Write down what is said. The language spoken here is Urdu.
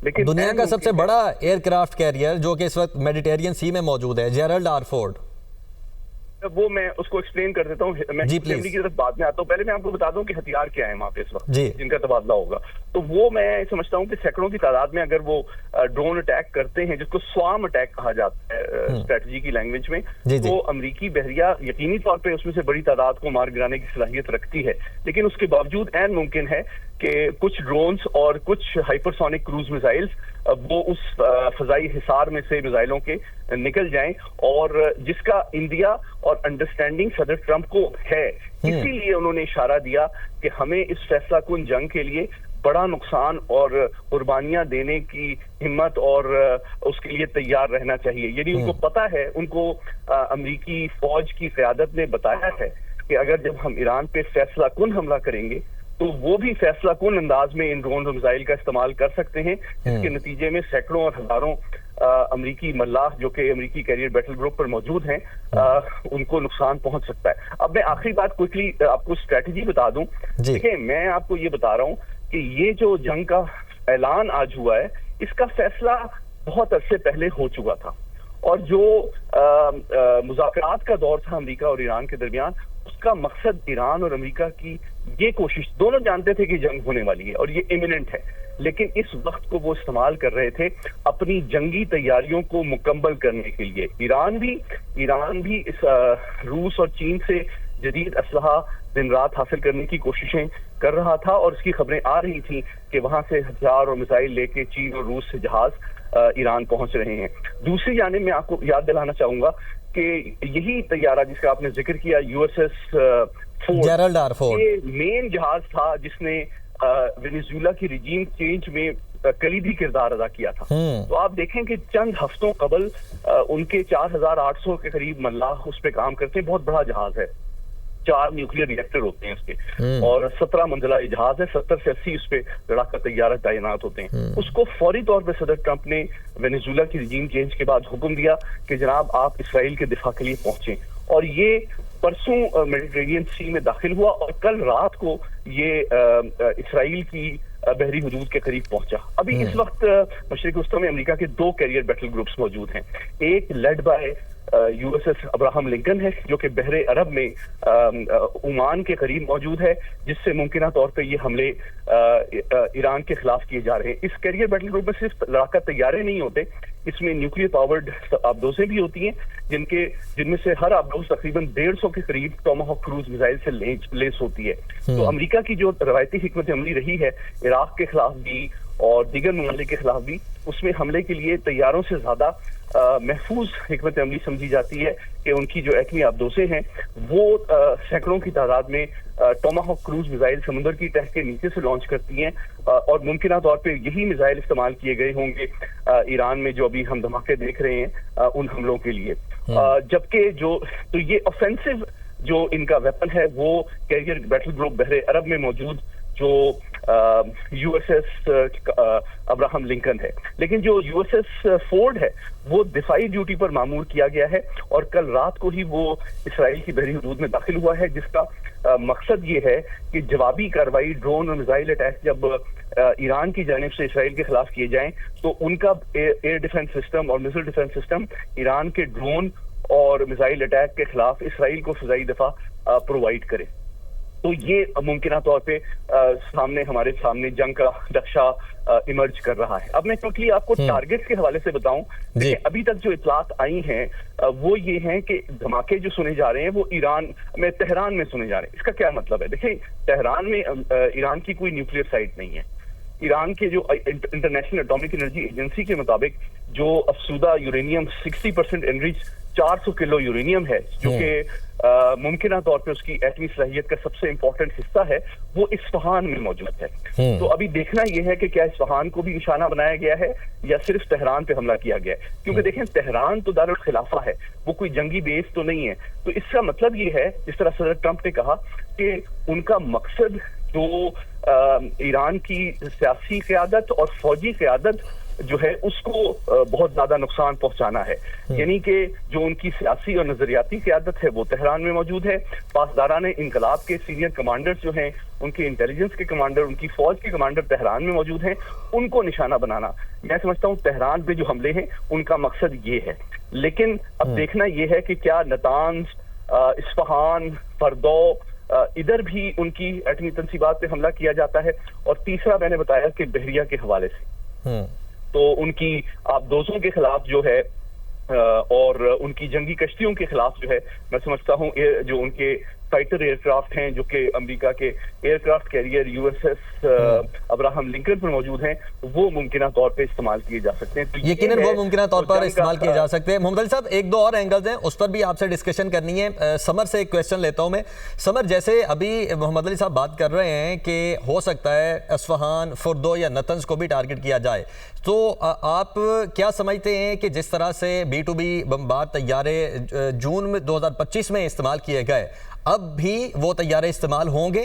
لیکن دنیا کا سب سے بڑا ایئر کرافٹ کیریئر جو کہ اس وقت میڈیٹیرین سی میں موجود ہے، جیرلڈ آر فورڈ، وہ میں اس کو ایکسپلین کر دیتا ہوں. میں اسمبلی کی طرف بعد میں آتا ہوں. پہلے میں آپ کو بتا دوں کہ ہتھیار کیا ہے وہاں پہ اس وقت جن کا تبادلہ ہوگا. تو وہ میں سمجھتا ہوں کہ سینکڑوں کی تعداد میں اگر وہ ڈرون اٹیک کرتے ہیں، جس کو سوام اٹیک کہا جاتا ہے اسٹریٹجی کی لینگویج میں، تو امریکی بحریہ یقینی طور پہ اس میں سے بڑی تعداد کو مار گرانے کی صلاحیت رکھتی ہے. لیکن اس کے باوجود عین ممکن ہے کہ کچھ ڈرونز اور کچھ ہائپرسونک کروز میزائلز وہ اس فضائی حصار میں سے میزائلوں کے نکل جائیں، اور جس کا انڈیا اور انڈرسٹینڈنگ صدر ٹرمپ کو ہے. اسی لیے انہوں نے اشارہ دیا کہ ہمیں اس فیصلہ کن جنگ کے لیے بڑا نقصان اور قربانیاں دینے کی ہمت اور اس کے لیے تیار رہنا چاہیے. یعنی ان کو پتا ہے، ان کو امریکی فوج کی قیادت نے بتایا ہے کہ اگر جب ہم ایران پہ فیصلہ کن حملہ کریں گے تو وہ بھی فیصلہ کن انداز میں ان ڈرون اور میزائل کا استعمال کر سکتے ہیں، جس کے نتیجے میں سینکڑوں اور ہزاروں امریکی ملاح جو کہ امریکی کیریئر بیٹل گروپ پر موجود ہیں ان کو نقصان پہنچ سکتا ہے. اب میں آخری بات کوئکلی آپ کو اسٹریٹجی بتا دوں. دیکھیں، میں آپ کو یہ بتا رہا ہوں کہ یہ جو جنگ کا اعلان آج ہوا ہے، اس کا فیصلہ بہت عرصے پہلے ہو چکا تھا، اور جو مذاکرات کا دور تھا امریکہ اور ایران کے درمیان، اس کا مقصد ایران اور امریکہ کی یہ کوشش، دونوں جانتے تھے کہ جنگ ہونے والی ہے اور یہ امیوننٹ ہے، لیکن اس وقت کو وہ استعمال کر رہے تھے اپنی جنگی تیاریوں کو مکمل کرنے کے لیے. ایران بھی اس روس اور چین سے جدید اسلحہ دن رات حاصل کرنے کی کوششیں کر رہا تھا، اور اس کی خبریں آ رہی تھیں کہ وہاں سے ہتھیار اور میزائل لے کے چین اور روس سے جہاز ایران پہنچ رہے ہیں. دوسری جانب میں آپ کو یاد دلانا چاہوں گا کہ یہی طیارہ جس کا آپ نے ذکر کیا، U S S Gerald R Ford, یہ مین جہاز تھا جس نے وینیزویلا کی رجیم چینج میں کلیدی کردار ادا کیا تھا. تو آپ دیکھیں کہ چند ہفتوں قبل ان کے 4800 کے قریب ملاح اس پہ کام کرتے ہیں. بہت بڑا جہاز ہے، 4 نیوکلیئر ریئیکٹر ہوتے ہیں اس کے، اور 17 منزلہ جہاز ہے. 70 سے 80 اس پہ لڑاکا طیارہ تعینات ہوتے ہیں. اس کو فوری طور پہ صدر ٹرمپ نے وینیزویلا کی رجیم چینج کے بعد حکم دیا کہ جناب آپ اسرائیل کے دفاع کے لیے پہنچیں، اور یہ پرسوں میڈیٹرینین سی میں داخل ہوا اور کل رات کو یہ اسرائیل کی بحری حدود کے قریب پہنچا. ابھی اس وقت مشرق وسطی میں امریکہ کے 2 کیریئر بیٹل گروپس موجود ہیں. ایک led by you S S Abraham Lankan ہے جو کہ بحر عرب میں عمان کے قریب موجود ہے، جس سے ممکنہ طور پہ یہ حملے ایران کے خلاف کیے جا رہے ہیں. اس کیریئر بیٹل گروپ میں صرف لڑاکا طیارے نہیں ہوتے، اس میں نیوکلیئر پاورڈ آبدوزیں بھی ہوتی ہیں، جن میں سے ہر آبدوز تقریباً 150 کے قریب ٹوماہاک کروز میزائل سے لیس ہوتی ہے. تو امریکہ کی جو روایتی حکمت عملی رہی ہے عراق کے خلاف بھی اور دیگر ممالک کے خلاف بھی، اس میں حملے کے لیے طیاروں سے زیادہ محفوظ حکمت عملی سمجھی جاتی ہے کہ ان کی جو ایٹمی آبدوزیں ہیں وہ سینکڑوں کی تعداد میں ٹوماہاک کروز میزائل سمندر کی تہہ کے نیچے سے لانچ کرتی ہیں، اور ممکنہ طور پہ یہی میزائل استعمال کیے گئے ہوں گے ایران میں جو ابھی ہم دھماکے دیکھ رہے ہیں ان حملوں کے لیے. جبکہ تو یہ آفینسو جو ان کا ویپن ہے وہ کیریئر بیٹل گروپ بحر عرب میں موجود جو you S S Abraham Lankan ہے. لیکن جو یو ایس ایس فورڈ ہے وہ دفاعی ڈیوٹی پر معمور کیا گیا ہے، اور کل رات کو ہی وہ اسرائیل کی بحری حدود میں داخل ہوا ہے، جس کا مقصد یہ ہے کہ جوابی کارروائی ڈرون اور میزائل اٹیک جب ایران کی جانب سے اسرائیل کے خلاف کیے جائیں تو ان کا ایئر ڈیفنس سسٹم اور میزائل ڈیفنس سسٹم ایران کے ڈرون اور میزائل اٹیک کے خلاف اسرائیل کو فضائی دفاع پرووائڈ کرے. تو یہ ممکنہ طور پہ ہمارے سامنے جنگ کا نقشہ ایمرج کر رہا ہے. اب میں کیونکہ آپ کو ٹارگٹ کے حوالے سے بتاؤں کہ ابھی تک جو اطلاعات آئی ہیں وہ یہ ہیں کہ دھماکے جو سنے جا رہے ہیں وہ تہران میں سنے جا رہے ہیں. اس کا کیا مطلب ہے؟ دیکھیں، تہران میں ایران کی کوئی نیوکلیئر سائٹ نہیں ہے. ایران کے جو انٹرنیشنل اٹامک انرجی ایجنسی کے مطابق جو افسودہ یورینیم 60% انریچ 400 کلو یورینیم ہے، جو کہ ممکنہ طور پہ اس کی ایٹمی صلاحیت کا سب سے امپورٹنٹ حصہ ہے، وہ اصفہان میں موجود ہے. تو ابھی دیکھنا یہ ہے کہ کیا اصفہان کو بھی نشانہ بنایا گیا ہے یا صرف تہران پہ حملہ کیا گیا ہے، کیونکہ دیکھیں تہران تو دارالخلافہ ہے، وہ کوئی جنگی بیس تو نہیں ہے. تو اس کا مطلب یہ ہے، جس طرح صدر ٹرمپ نے کہا کہ ان کا مقصد جو ایران کی سیاسی قیادت اور فوجی قیادت جو ہے اس کو بہت زیادہ نقصان پہنچانا ہے. یعنی کہ جو ان کی سیاسی اور نظریاتی قیادت ہے وہ تہران میں موجود ہے. پاسداران انقلاب کے سینئر کمانڈرز جو ہیں, ان کے انٹیلیجنس کے کمانڈر, ان کی فوج کے کمانڈر تہران میں موجود ہیں. ان کو نشانہ بنانا, میں سمجھتا ہوں تہران پہ جو حملے ہیں ان کا مقصد یہ ہے. لیکن اب دیکھنا یہ ہے کہ کیا نتانز, اصفہان, فردو, ادھر بھی ان کی ایٹمی تنصیبات پہ حملہ کیا جاتا ہے. اور تیسرا میں نے بتایا کہ بحریہ کے حوالے سے تو ان کی آبدوزوں کے خلاف جو ہے اور ان کی جنگی کشتیوں کے خلاف جو ہے, میں سمجھتا ہوں جو ان کے فائٹر ایئر کرافٹ ہیں جو کہ امریکہ کے aircraft carrier U S S Abraham Lincoln پر موجود ہیں, وہ ممکنہ طور پہ استعمال کیے جا سکتے ہیں. یقیناً وہ ممکنہ طور پر استعمال کیے جا سکتے ہیں. محمد علی صاحب, ایک دو اور اینگلز ہیں, اس پر بھی آپ سے ڈسکشن کرنی ہے. سمر سے ایک کویسچن لیتا ہوں میں. سمر, جیسے ابھی محمد علی صاحب بات کر رہے ہیں کہ ہو سکتا ہے اصفہان, فردو یا نتنز کو بھی ٹارگٹ کیا جائے, تو آپ کیا سمجھتے ہیں کہ جس طرح سے B-2B بمبار طیارے جون میں 2025 میں استعمال کیے گئے, اب بھی وہ طیارے استعمال ہوں گے؟